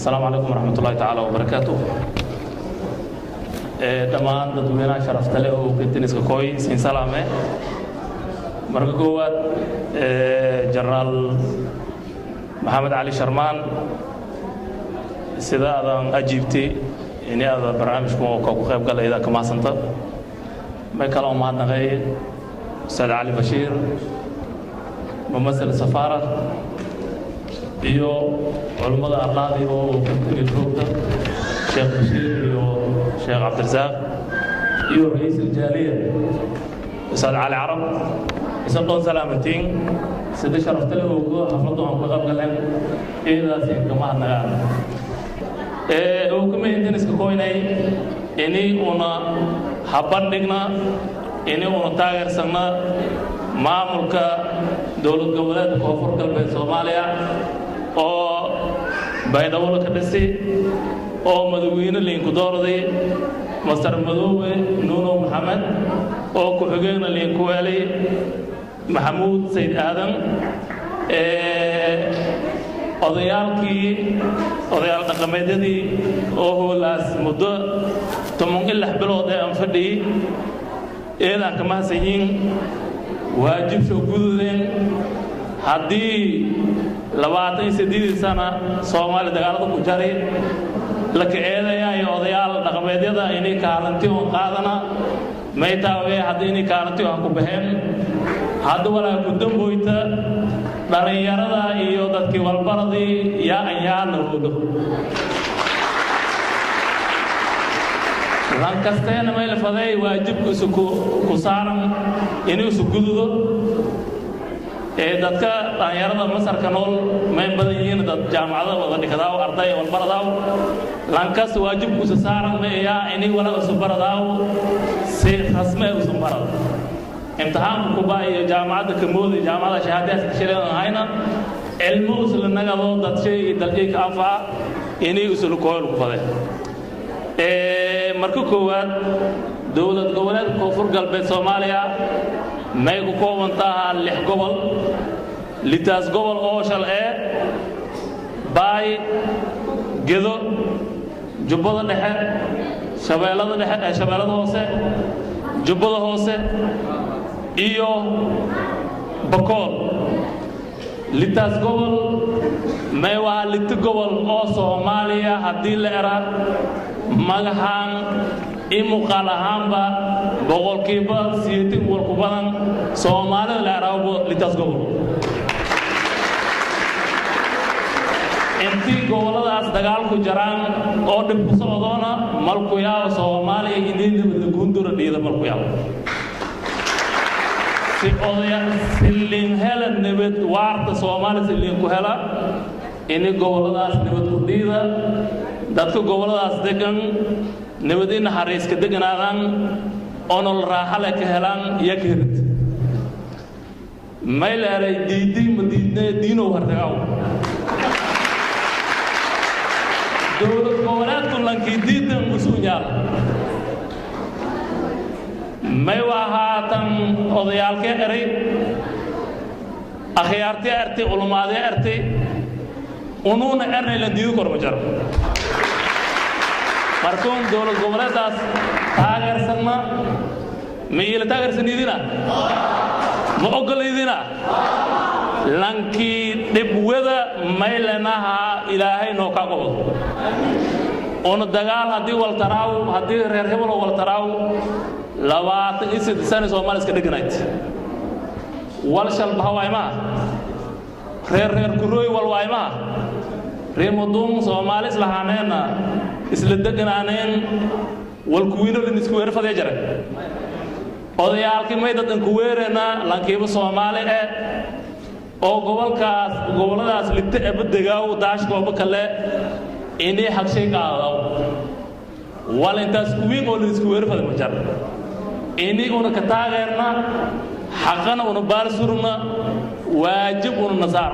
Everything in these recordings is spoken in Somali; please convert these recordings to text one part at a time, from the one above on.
السلام عليكم ورحمة الله تعالى وبركاته. دمان دادوينا شرفت له وكنتنس كوي سين سلامة. مرقوات جنرال محمد علي شرمان سيدا هذا أجيبتي إني هذا برنامج كوكو خيب قال إذا كما سنت ما يكلم معنا غير أستاذ علي بشير ممثل السفارة iyo culimada arlaadi oo kuntiga joogta Sheikh Bashir iyo Sheikh Abdirasaaq iyo ra'iisul jaaliya Ustaad Ali Arab isagoo salaamantiin sida sharafta leh oo xafladu aan ku qayb galeen eedaasi kama hadnaan oo kuma intan iska kooynay inay una habandhigna inay una taageersana maamulka dawlad goboleedka koonfur galbeed Soomaaliya oo baydhabo ka dhisay oo madaxweyne liinku doorday Masar Madoobe Nuno Maxamed oo ku xigeenna liinku weelay Maxamuud Sayd Aadan odayaal dhaqameedyadii oo hoolaas muddo 16 bilood aan fadhiyay eedan kama hasayin waajib soo gududeen haddii 28 sano Soomaali dagaalada ku jaray la kiciyay odayaal dhaqameedyada inay kaalintii oo qaadana meeytaaway haddii inay kaalintii oo ku baxeen hadda wala ku damboyta dhalinyarada iyo dadkii walbaradii yaa ayaan wado lankasteena meel faday waajibkiisu ku saaran inuu isu gududo dadka dhalinyarada Masarka nool ma badan yihiin dad jaamacada wada dhigtaa arday walbaradaa lankas waajibkiisu saaran ma yaa inay wala isu baradaa si rasmi ah isu barado imtixaan ku baayo jaamacada kamoodi jaamacada shahaadada shileen hayna cilmu usul nagado dad shay dalkay ka afa inay usul kool ku faday marka koowaad dawlad goboleedka koonfur galbeed Soomaaliya may ku koobantaha 6 gobol litaas gobol oo shal baay gedo jubbada dhexe shabeellada hoose jubbada hoose iyo bakool litaas gobol may waa lit gobol oo Soomaaliya hadii la era magahan imuqalahanba boqolkiiba 80 wal ku badan Soomaalida la eraabo litaas gobol intii goboladaas dagaal ku jiraan oo dib ku socdoona malku yaa Soomaaliya inay gundura dhiida malku yaa si odaya silin helan nabad waarta Soomaaliya silin ku hela inay goboladaas nabad ku dhiida dadka goboladaas degan nabadina hariiska deganaadaan onol raaxale ka helaan yakirad maylaray diidii madiidne diino wartagaw dawlad goboleedku lankii diidan usuunyaal may wahaatan odayaalkee eray akhyaartee ertay ulumaadee ertay unuuna ernay la diidu kor ma jaro markoon dawlad goboleedaas taageersanna ma ila taageersanidina ma ogoleydina lankii dhibwada maylanaha ilaahay noo ka qabo on dagaal hadii wal taraaw hadii reer hebel wal taraaw 28 sano Soomaaliya iska dhiganayd wal shal bahawayma reer kurooy wal wayma reemodum Soomaaliya islahaanayna isla deganaaneen wal kuwiino la isku weerfaday jare odayaalkii may dadan ku weerena lankiiba Soomaali oo goboladaas ligta abadagaaw daash gooba kale inay xaqshay qaado wal intaas kuwiin oo la isku weerfaday ma jar inay una ka taageerna xaqana una baar surna waajib una nasaar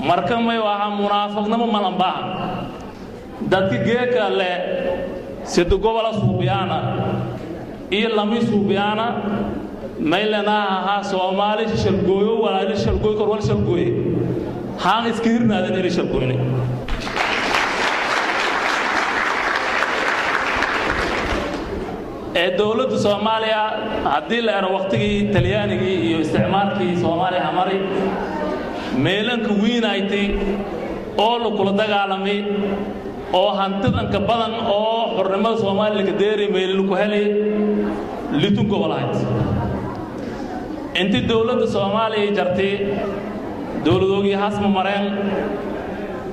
marka may waxa munaafiqnimo malan baahan dadka geeka le sidu gobola suubiyaana iyo lami suubiyaana maylana ha Soomaali shalgooyo walaal shalgooy kor wal shalgooy haan iska hirnaadeen shaqooyne دولة الصومالية هدي لأن وقتي تلياني يستعمار في الصومالية همري ميلان كوين أيتي أول كل دقة عالمي أو هنتظن كبدن أو حرمة الصومالي كديري ميلان كهلي لتونكو ولايت أنت دولة الصومالية جرتي دولة دوغي حسم مرين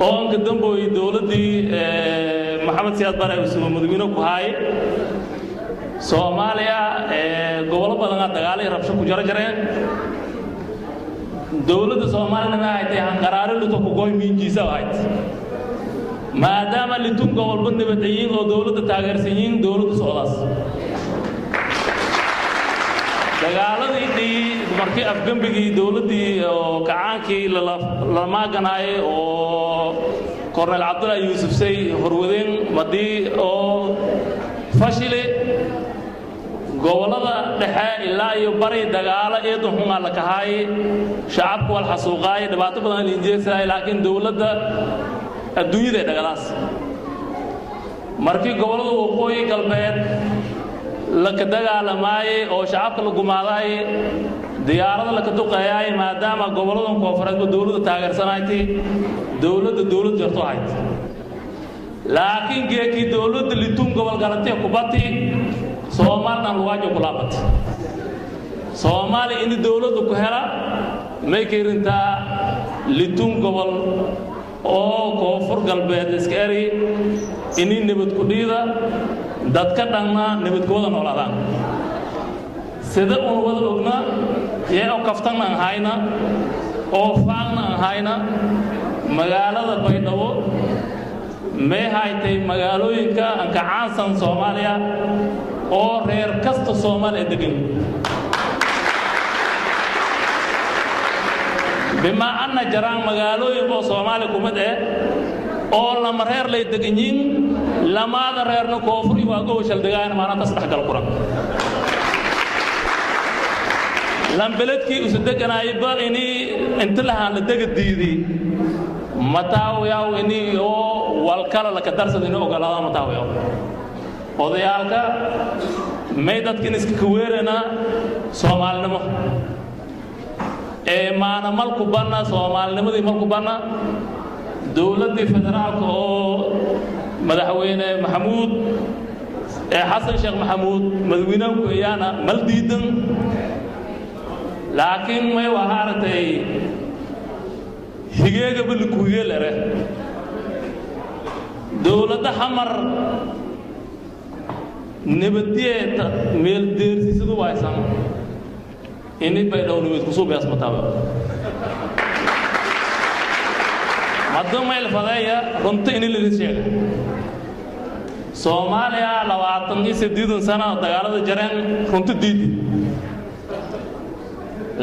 أو قدام بوي دولة دي محمد سياد باري وسلم مدوينو كهاي Somalia gobol badan dagaal ay rabsho ku jarjareen dawladda Soomaaliya ay tahay hanqaraare lu ku gooy miinjiisa waayt maadaama litun gobol bad nabadayn oo dawladda taageersan yihiin dawladda Soomaaliya dagaaladii markii afgambigii dawladdii oo kacaankii la maaganaay oo Colonel Abdullah Yusuf Say horwadeen madii oo fashile gobolada dhexe ilaa iyo bari dagaalo eedo xun la kahay shacabku wal xasuuqay dhibaato badan la injeesay laakiin dawladda adduunyada dagalaas markii gobolada waqooyi galbeed la ka dagaalamay oo shacabka la gumaaday diyaarada la ka duqeeyay maadaama goboladan koonfureed dawladda taageersanaaytay dawladda jarto ahayd laakiin geekii dawladda litun gobol galantay kubati Soomaaliland waajo kulaabat Soomaali in dawladdu ku hela may kirinta litun gobol oo koonfur galbeed iskari in nabad ku dhiida dadka dhanna nabad ku wada noolaadaan sida uu wada ogna oo kaftan aan hayna oo faan aan hayna magaalada Baydhabo may haytay magaalooyinka aan ka caansan Soomaaliya oo reer kasta Soomaaliya degan bima anna jaraan magaalooyin oo Soomaaliya kumad oo lama reer lay degan yihiin lamaada reerna koonfur iyo waago shal degaan maanta saddex gal quran lambeledkii u deganay ba ini inta lahaan la degad diiday mataaw yaa ini oo wal kala la ka darsadin ogolaada mataaw yaa odayaalka may dadkan iska kuweerana Soomaalinimo maana malku banna Soomaalinimadii malku banna dawladda federaalka oo madaxweyne Maxamuud Xasan Sheekh Maxamuud madaxweynaha ayana mal diidan laakiin may wahartay higeega bil ku yeelare dawladda xamar nabadiyada meel deersiisadu waaysan inay Baydhabo nabad ku soo beesmataaba madam meel fadaya runta in la sheegay Soomaaliya 28 sano dagaalada jareen runta diidi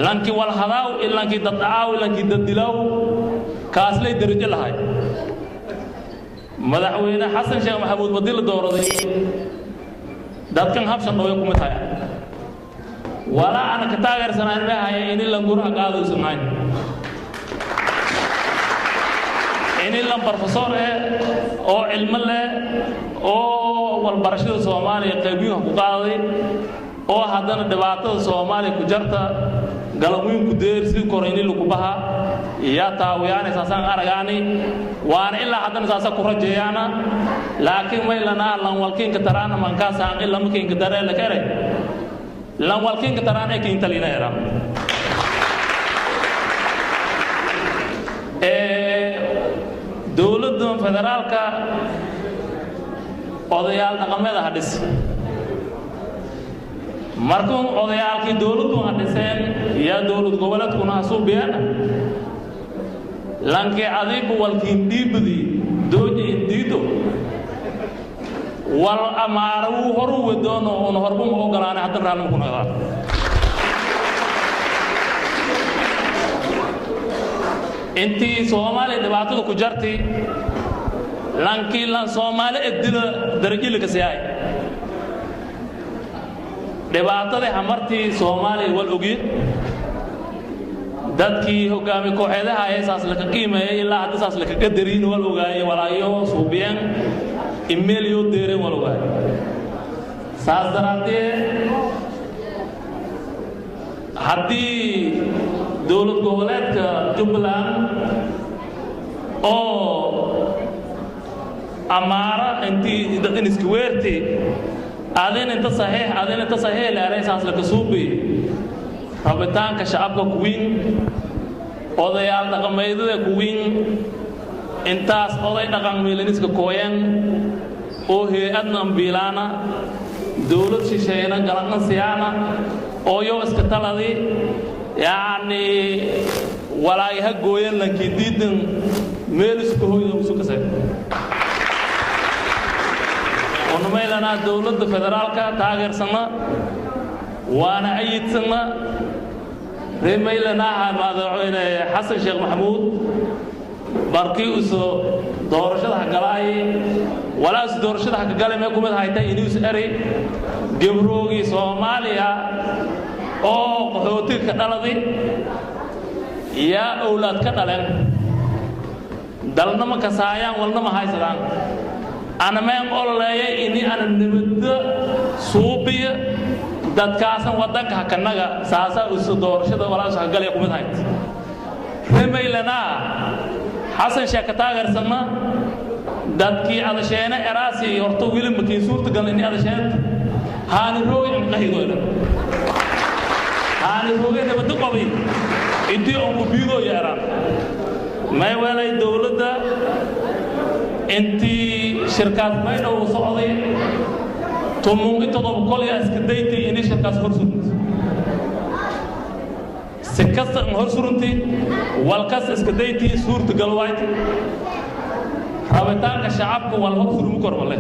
lanki wal hadaaw ilanki dadaaw ilanki dadilaw kaaslay darajo lahay madaxweyne Xasan Sheekh Maxamuud badil dooraday dadkan habshan oo ku mid tahay wala ana ka taageersanaan maahay in la guraha qaado sunnaan in la professor oo cilmi leh oo wal barashada Soomaaliya qaybiyo ku qaaday oo hadana dhibaatada Soomaaliya ku jarta galabooyin ku deersi korayni lagu baha ya taawiyaan asaasan aragaani waana ilaa hadana saasa ku rajeeyana laakiin way lana lan walkiin ka tarana man ka saan ilaa markiin ka dareela kare lan walkiin ka tarana ee kiin talina era dawladda federaalka odayaal dhaqameed hadis markuu odayaalkii dawladdu hadiseen ya dawlad goboleedkuna suubiyaan lanke adigu walkiin diibdi dooji diido wal amaaru horu wadoono on horbu ogolaanay hadan raalmo ku noqdaa intii Soomaaliya dhibaatada ku jartay lankii lan Soomaaliya edila darajada ka saay dhibaatada hamartii Soomaaliya wal ogi dadkii hogaami kooxeedaha aysaas la qiimeeyay ilaa hadda saas la ka qadarin wal ogaay walaayo suubiyaan email yo deereen wal ogaay سازدراتي هدي دولة goboleed Jubbaland oo amaara intii dad in isku weerti adeen inta saxiix la areesaas la kasuubi rabitaanka shacabka kuwiin odayaal dhaqameedada kuwiin intaas oday dhaqan meelaniska kooyan oo hay'adna ambilaana dawlad shisheeyna galan siyaana oo yo iska taladi يعني ولا يهجوين لكن ديدن ميلس كهوي وسكسر ونميلنا دولة الفدرال كتاجر سما وأنا أيد سما رميلنا هذا عين حسن الشيخ محمود بركيوسو دورشة حقلاي ولا دورشة حقلاي ما يكون هايتا ينيوس أري جبروجي سوماليا oo qaxootiga dhaladay yaa awlaad ka dhaleen dalna ma kasaayaan walna ma haysadaan ana meen olleeyay inii ana nabadda suubiya dadkaasan wadanka kanaga saasa isu doorashada walaasha galay kumid hayd reemeylana xasan sheekh taageersana dadkii adasheena eraasi horto wiil makiin suurta gal inii adasheen haani rooy in qahidoona أنا بقول إنه بدو قوي إنتي أمو بيدو ياران ما يوالي دولة إنتي شركات ما ينو صعدي تمونغي تضرب كل أسكديتي إني شركات هرسونت سكست هرسونتي والكاس أسكديتي صورة قلوايت رابطان كشعبك والهرسون مكرم الله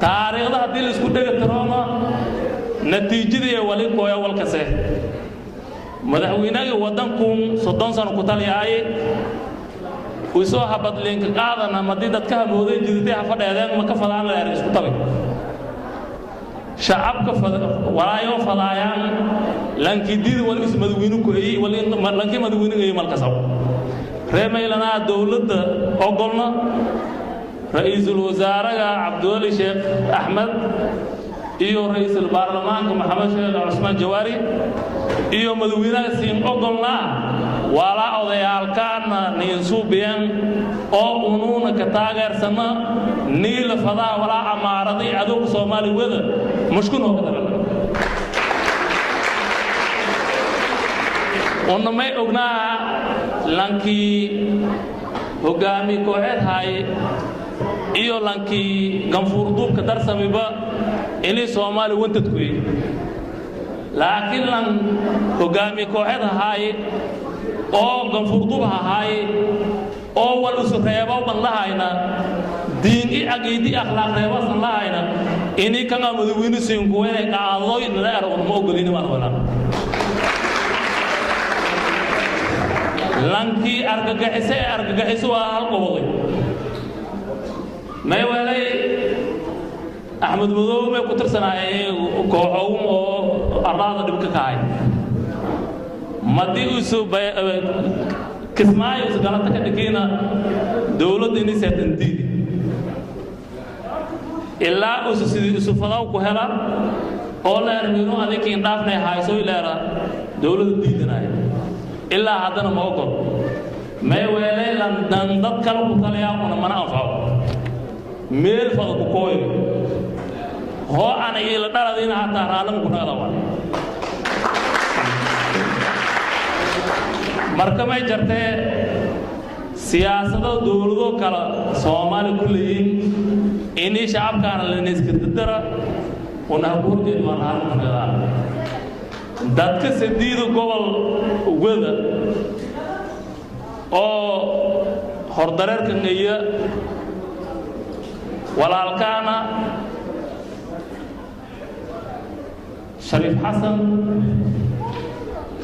تاريخ ده هدي الاسكودة تراما نتيجة ولي كويا والكسه مدحوينا يودنكم صدام سنة كتالي آي ويسوها بدلين كقاعدنا مديدة كهبودي جديدة حفظ يدين ما كفلان لا يرجع كتالي شعب كفل ولا يوم فلايان لان كديد ولا اسم مدوينو كوي ولا لان كي مدوينو كوي مالكسو رمي لنا دولة أقولنا رئيس الوزراء عبد الولي شيخ أحمد iyo ra'iisul baarlamaanka maxamed sheekh Cusmaan Jawaari iyo madaxweynaha siin ogolna wala odayaalkaana niinsuubiyeen oo unuuna ka taageersana niil fadaa wala amaaradii aduug Soomaali wada mushkino ka daran onamay ognaa lankii hogaami kooxeed hay iyo lankii ganfuur duubka darsamiba إني سومالي وانت تكوي لكن لن هجامي كوحدها هاي أو غنفردوها هاي أو والأسرائيبا والله هاينا ديني أجيدي أخلاق ريبا الله هاينا إني كان مدويني سينكوين كعالله لا يرون موجودين ما ولا لانكي أرجع حسوا هالقوي ما يولي أحمد مدوم يقتل سناي كوحوم أو أراد دبك كاي مدي يوسف كسماي يوسف قالت كدكينا دولة إني سيتندي إلا يوسف فلاو كهلا أولا يرمينو أذيك إن دافنا هاي سوي لارا دولة ديدنا إلا هذا ما أقول ما يوالي لندن ضد كلام كتاليا ونا أنفعه ميل فضل كوي هو أنا إلى دارين حتى عالم كنا لوان مركمة جرته سياسة دولة كلا سومالي كلين إني شعب كان لنيس كتدرا ونهبور جدوان عالم كنا لوان دتك سديدو قبل وذا أو هردرر كنية walaalkaana Sharif Hassan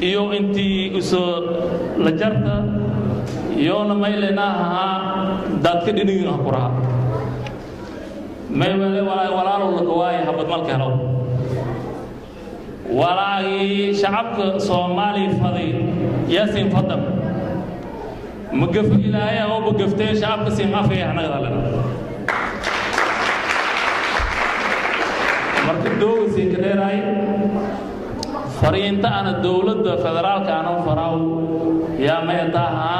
iyo intii usoo la jarta yoona mayleenaha dadka dhiniga quraha maywale walaalo la go'ay habad malka helo walaagi shacabka Soomaali faday yaasin fadam magaf ilaahay oo bagaftay shacabka siin afay anaga dalana marka dooga sii kadeeray fariinta ana dawladda federaalka ana faraw yaa ma taha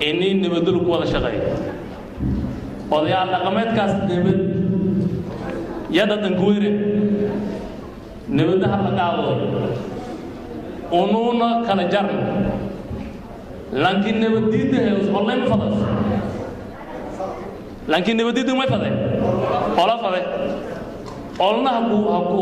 inay nabadul ku wada shaqeeyo odayaal dhaqameedkaas nabad yada dankuwire nabadaha la qaado onuuna kala jarn laakiin nabadiida wallahi ma fadas laakiin nabadiida ma faday ola faday olna haku